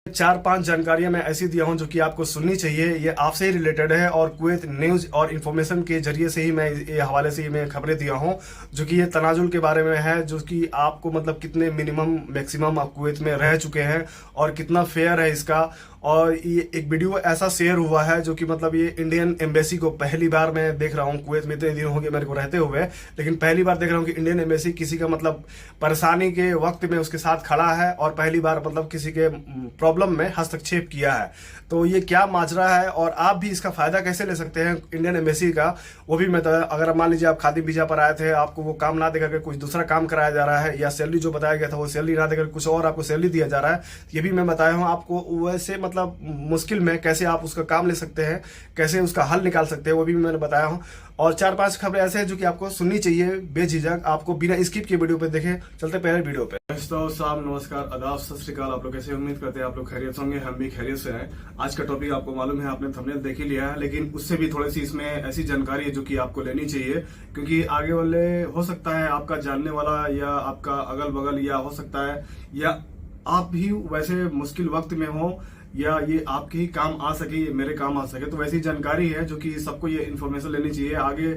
4-5 जानकारियां मैं ऐसी दिया हूं जो कि आपको सुननी चाहिए। ये आपसे ही रिलेटेड है और कुवैत न्यूज और इन्फॉर्मेशन के जरिए से ही मैं ये हवाले से ही मैं खबरें दिया हूं जो कि ये तनाजुल के बारे में है, जो कि आपको मतलब कितने मिनिमम मैक्सिमम आप कुवैत में रह चुके हैं और कितना फेयर है इसका। और ये एक वीडियो ऐसा शेयर हुआ है जो कि मतलब ये इंडियन एम्बेसी को पहली बार मैं देख रहा हूँ। कुवैत में इतने दिन हो गए मेरे को रहते हुए, लेकिन पहली बार देख रहा हूँ कि इंडियन एम्बेसी किसी का मतलब परेशानी के वक्त में उसके साथ खड़ा है और पहली बार मतलब किसी के प्रॉब्लम में हस्तक्षेप किया है। तो ये क्या माजरा है और आप भी इसका फायदा कैसे ले सकते हैं इंडियन एम्बेसी का, वो भी मैं अगर मान लीजिए आप खादी वीजा पर आए थे, आपको वो काम ना देकर के कुछ दूसरा काम कराया जा रहा है, या सैलरी जो बताया गया था वो सैलरी ना देकर कुछ और आपको सैलरी दिया जा रहा है, ये भी मैं बताया हूँ आपको। वैसे मतलब मुश्किल में कैसे आप उसका काम ले सकते हैं, कैसे उसका हल निकाल सकते हैं, वो भी मैंने बताया हूँ। और 4-5 खबरें ऐसे हैं जो कि आपको सुननी चाहिए बेझिझक, आपको बिना स्किप के वीडियो पे देखें। चलते पहले वीडियो पे। साहब नमस्कार, आदाब, सत श्री अकाल। आप लोग कैसे, उम्मीद करते हैं आप लोग खैरियत होंगे, हम भी खैरियत से हैं। आज का टॉपिक आपको मालूम है, आपने थंबनेल देख ही लिया है, लेकिन उससे भी थोड़ी सी इसमें ऐसी जानकारी है जो कि आपको लेनी चाहिए, क्योंकि आगे वाले हो सकता है आपका जानने वाला या आपका अगल बगल, या हो सकता है या आप भी वैसे मुश्किल वक्त में हो, या ये आपके ही काम आ सके, मेरे काम आ सके। तो वैसी जानकारी है जो कि सबको ये इन्फॉर्मेशन लेनी चाहिए। आगे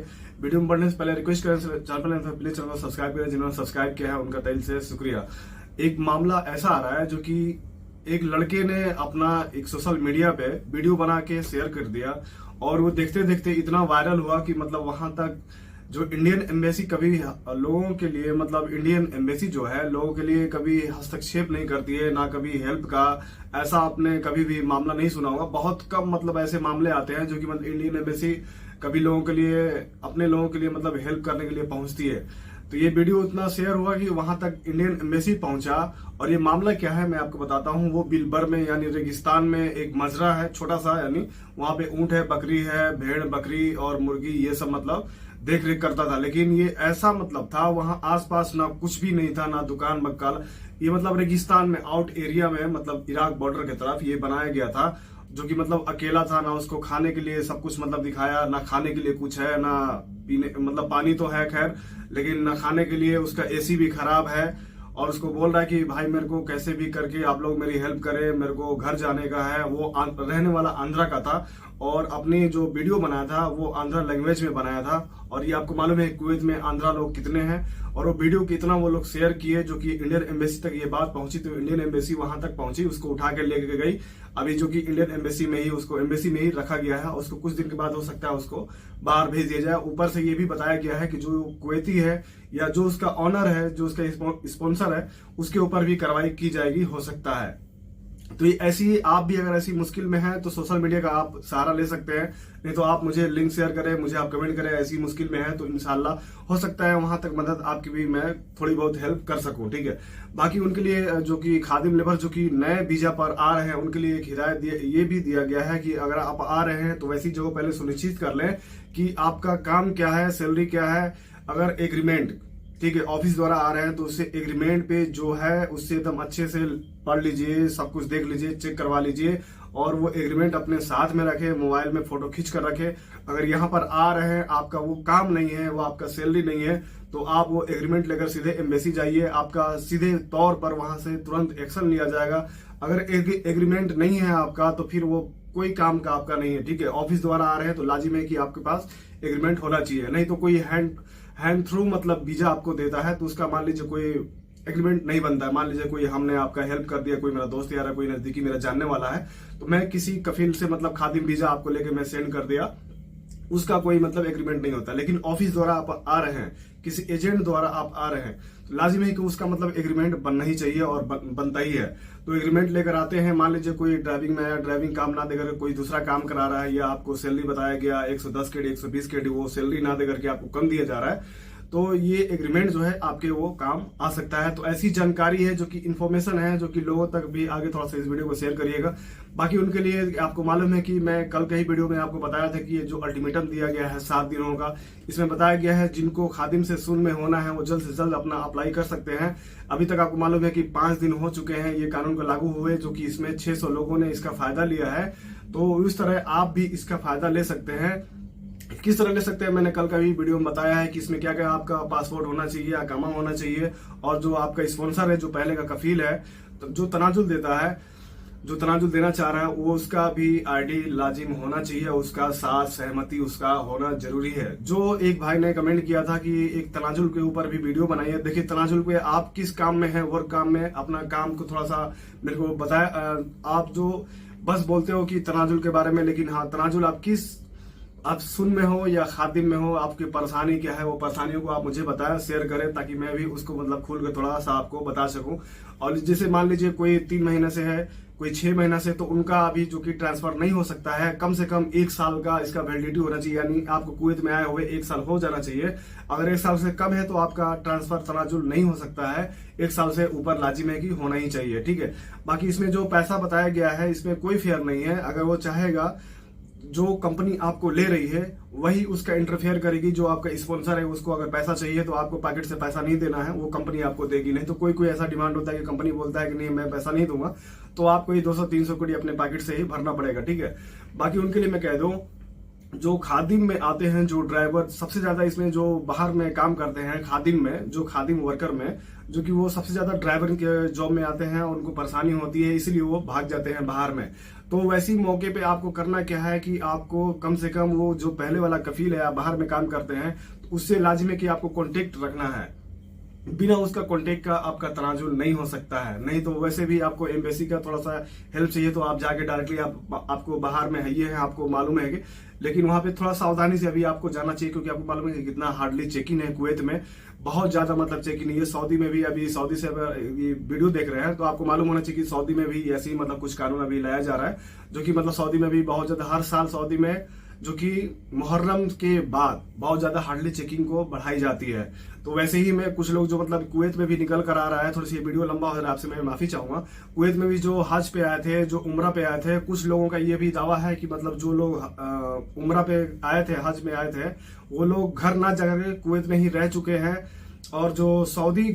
वीडियो में बढ़ने से पहले रिक्वेस्ट करें, प्लीज चैनल को सब्सक्राइब करें। जिन्होंने सब्सक्राइब किया है उनका दिल से शुक्रिया। एक मामला ऐसा आ रहा है जो कि एक लड़के ने अपना एक सोशल मीडिया पे वीडियो बना के शेयर कर दिया और वो देखते देखते इतना वायरल हुआ कि मतलब वहां तक जो इंडियन एम्बेसी कभी लोगों के लिए, मतलब इंडियन एम्बेसी जो है लोगों के लिए कभी हस्तक्षेप नहीं करती है, ना कभी हेल्प का ऐसा आपने कभी भी मामला नहीं सुना होगा। बहुत कम मतलब ऐसे मामले आते हैं जो कि मतलब इंडियन एम्बेसी कभी लोगों के लिए, अपने लोगों के लिए मतलब हेल्प करने के लिए पहुंचती है। तो ये वीडियो इतना शेयर हुआ कि वहां तक इंडियन एम्बेसी पहुंचा। और ये मामला क्या है मैं आपको बताता हूँ। वो बिलबर में यानी रेगिस्तान में एक मजरा है छोटा सा, यानी वहां पे ऊंट है, बकरी है, भेड़ बकरी और मुर्गी, ये सब मतलब देख रेख करता था। लेकिन ये ऐसा मतलब था, वहां आसपास ना कुछ भी नहीं था, ना दुकान मक्काल। ये मतलब रेगिस्तान में, आउट एरिया में, मतलब इराक बॉर्डर की तरफ ये बनाया गया था, जो कि मतलब अकेला था। ना उसको खाने के लिए सब कुछ मतलब दिखाया, ना खाने के लिए कुछ है, ना पीने, मतलब पानी तो है खैर, लेकिन ना खाने के लिए। उसका एसी भी खराब है और उसको बोल रहा है कि भाई मेरे को कैसे भी करके आप लोग मेरी हेल्प करें, मेरे को घर जाने का है। वो रहने वाला आंध्रा का था और अपनी जो वीडियो बनाया था वो आंध्रा लैंग्वेज में बनाया था। और ये आपको मालूम है कुवैत में आंध्रा लोग कितने हैं, और वो वीडियो कितना वो लोग शेयर किए, जो कि इंडियन एम्बेसी तक ये बात पहुंची। तो इंडियन एम्बेसी वहां तक पहुंची, उसको उठा के लेके गई अभी, जो कि इंडियन एम्बेसी में ही, उसको एम्बेसी में ही रखा गया है। उसको कुछ दिन के बाद हो सकता है उसको बाहर भेज दिया जाए। ऊपर से ये भी बताया गया है कि जो कुवैती है या जो उसका ऑनर है, जो उसका स्पॉन्सर है, उसके ऊपर भी कार्रवाई की जाएगी, हो सकता है। तो ये ऐसी, आप भी अगर ऐसी मुश्किल में हैं तो सोशल मीडिया का आप सहारा ले सकते हैं। नहीं तो आप मुझे लिंक शेयर करें, मुझे आप कमेंट करें ऐसी मुश्किल में है, तो इंशाल्लाह हो सकता है वहां तक मदद आपकी भी मैं थोड़ी बहुत हेल्प कर सकूं, ठीक है। बाकी उनके लिए जो कि खादिम लेबर जो कि नए वीजा पर आ रहे हैं, उनके लिए एक हिदायत ये भी दिया गया है कि अगर आप आ रहे हैं तो वैसी जगह पहले सुनिश्चित कर लें कि आपका काम क्या है, सैलरी क्या है। अगर एग्रीमेंट, ठीक है, ऑफिस द्वारा आ रहे हैं तो उससे एग्रीमेंट पे जो है उससे एकदम अच्छे से पढ़ लीजिए, सब कुछ देख लीजिए, चेक करवा लीजिए, और वो एग्रीमेंट अपने साथ में रखे, मोबाइल में फोटो खींच कर रखे। अगर यहाँ पर आ रहे हैं, आपका वो काम नहीं है, वो आपका सैलरी नहीं है, तो आप वो एग्रीमेंट लेकर सीधे एम्बेसी जाइए। आपका सीधे तौर पर वहां से तुरंत एक्शन लिया जाएगा। अगर एग्रीमेंट नहीं है आपका तो फिर वो कोई काम का आपका नहीं है, ठीक है। ऑफिस द्वारा आ रहे हैं तो लाजिम है कि आपके पास एग्रीमेंट होना चाहिए, नहीं तो कोई हैंड थ्रू मतलब वीजा आपको देता है तो उसका मान लीजिए कोई एग्रीमेंट नहीं बनता है। मान लीजिए कोई हमने आपका हेल्प कर दिया, कोई मेरा दोस्त यार है, कोई नजदीकी मेरा जानने वाला है, तो मैं किसी कफील से मतलब खादिम वीजा आपको लेके मैं सेंड कर दिया, उसका कोई मतलब एग्रीमेंट नहीं होता। लेकिन ऑफिस द्वारा आप आ रहे हैं, किसी एजेंट द्वारा आप आ रहे हैं, तो लाजिम है कि उसका मतलब एग्रीमेंट बनना ही चाहिए और बनता ही है। तो एग्रीमेंट लेकर आते हैं। मान लीजिए कोई ड्राइविंग में आया, ड्राइविंग काम ना देकर कोई दूसरा काम करा रहा है, या आपको सैलरी बताया गया 110 के 120 के, वो सैलरी ना देकर के आपको कम दिया जा रहा है, तो ये एग्रीमेंट जो है आपके वो काम आ सकता है। तो ऐसी जानकारी है जो कि इन्फॉर्मेशन है, जो कि लोगों तक भी आगे थोड़ा सा इस वीडियो को शेयर करिएगा। बाकी उनके लिए आपको मालूम है कि मैं कल के ही वीडियो में आपको बताया था कि ये जो अल्टीमेटम दिया गया है 7 दिनों का, इसमें बताया गया है जिनको खादिम से सुन में होना है वो जल्द से जल्द अपना अप्लाई कर सकते हैं। अभी तक आपको मालूम है कि 5 दिन हो चुके हैं ये कानून को लागू हुए, जो कि इसमें 600 लोगों ने इसका फायदा लिया है। तो इस तरह आप भी इसका फायदा ले सकते हैं। किस तरह ले सकते हैं मैंने कल का भी वीडियो में बताया है कि इसमें क्या क्या आपका पासपोर्ट होना चाहिए, अकामा होना चाहिए, और जो आपका स्पॉन्सर है, जो पहले का कफील है, तो जो तनाजुल देता है, जो तनाजुल देना चाह रहा है वो उसका भी आईडी लाजिम होना चाहिए, उसका साथ सहमति उसका होना जरूरी है। जो एक भाई ने कमेंट किया था कि एक तनाजुल के ऊपर भी वीडियो बनाई है। देखिए तनाजुल पे आप किस काम में है, वर्क काम में, अपना काम को थोड़ा सा मेरे को बताया। आप जो बस बोलते हो कि तनाजुल के बारे में, लेकिन हाँ तनाजुल आप सुन में हो या खादिम में हो, आपकी परेशानी क्या है, वो परेशानियों को आप मुझे बताएं, शेयर करें, ताकि मैं भी उसको मतलब खुल के थोड़ा सा आपको बता सकूं। और जैसे मान लीजिए कोई 3 महीने से है, कोई 6 महीना से, तो उनका अभी जो कि ट्रांसफर नहीं हो सकता है। कम से कम 1 साल का इसका वैलिडिटी होना चाहिए, यानी आपको कुवैत में आए हुए 1 साल हो जाना चाहिए। अगर 1 साल से कम है तो आपका ट्रांसफर तनाजुल नहीं हो सकता है। 1 साल से ऊपर लाजिम है कि होना ही चाहिए, ठीक है। बाकी इसमें जो पैसा बताया गया है इसमें कोई फेयर नहीं है। अगर वो चाहेगा, जो कंपनी आपको ले रही है वही उसका इंटरफेयर करेगी। जो आपका स्पॉन्सर है उसको अगर पैसा चाहिए तो आपको पॉकेट से पैसा नहीं देना है, वो कंपनी आपको देगी। नहीं तो कोई ऐसा डिमांड होता है कि कंपनी बोलता है कि नहीं मैं पैसा नहीं दूंगा, तो आपको ये 200-300 कड़ी अपने पॉकेट से ही भरना पड़ेगा, ठीक है। बाकी उनके लिए मैं कह दूं, जो खादिम में आते हैं, जो ड्राइवर सबसे ज्यादा इसमें जो बाहर में काम करते हैं, खादिम में, जो खादिम वर्कर में, जो कि वो सबसे ज्यादा ड्राइवर के जॉब में आते हैं और उनको परेशानी होती है, इसलिए वो भाग जाते हैं बाहर में। तो वैसी मौके पे आपको करना क्या है कि आपको कम से कम वो जो पहले वाला कफील है, आप बाहर में काम करते हैं, तो उससे लाजिम है कि आपको कॉन्टेक्ट रखना है। बिना उसका कॉन्टेक्ट का आपका तनाजुल नहीं हो सकता है। नहीं तो वैसे भी आपको एम्बेसी का थोड़ा सा हेल्प चाहिए तो आप जाके डायरेक्टली आपको बाहर में है, ये है, आपको मालूम है कि, लेकिन वहां पे थोड़ा सावधानी से अभी आपको जाना चाहिए, क्योंकि आपको मालूम है कि कितना हार्डली चेकिंग है कुवैत में, बहुत ज्यादा मतलब चेकिंग है। सऊदी में भी, अभी सऊदी से अगर ये वीडियो देख रहे हैं तो आपको मालूम होना चाहिए कि सऊदी में भी ऐसी मतलब कुछ कानून अभी लाया जा रहा है, जो कि मतलब सऊदी में भी बहुत ज्यादा हर साल सऊदी में जो कि मुहर्रम के बाद बहुत ज्यादा हार्डली चेकिंग को बढ़ाई जाती है। तो वैसे ही मैं कुछ लोग जो मतलब कुवैत में भी निकल कर आ रहा है, थोड़ी सी वीडियो लंबा हो रहा है, आपसे मैं माफी चाहूंगा। कुवैत में भी जो हज पे आए थे, जो उम्रा पे आए थे, कुछ लोगों का ये भी दावा है कि मतलब जो लोग उम्रा पे आए थे, हज में आए थे, वो लोग घर ना जाकर कुवैत में ही रह चुके हैं। और जो सऊदी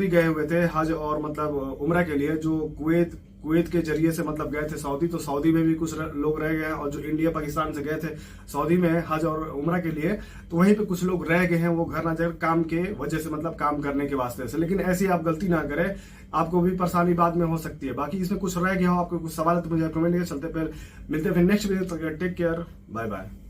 गए हुए थे हज और मतलब उम्रा के लिए, जो कुवैत के जरिए से मतलब गए थे सऊदी, तो सऊदी में भी कुछ लोग रह गए हैं। और जो इंडिया पाकिस्तान से गए थे सऊदी में हज और उम्रा के लिए, तो वहीं पे कुछ लोग रह गए हैं, वो घर ना जाकर काम के वजह से, मतलब काम करने के वास्ते से। लेकिन ऐसी आप गलती ना करें, आपको भी परेशानी बाद में हो सकती है। बाकी इसमें कुछ रह गया हो, आपको कुछ सवाल है तो मुझे कमेंट करके चलते, फिर मिलते हैं फिर next video. Take care, bye bye.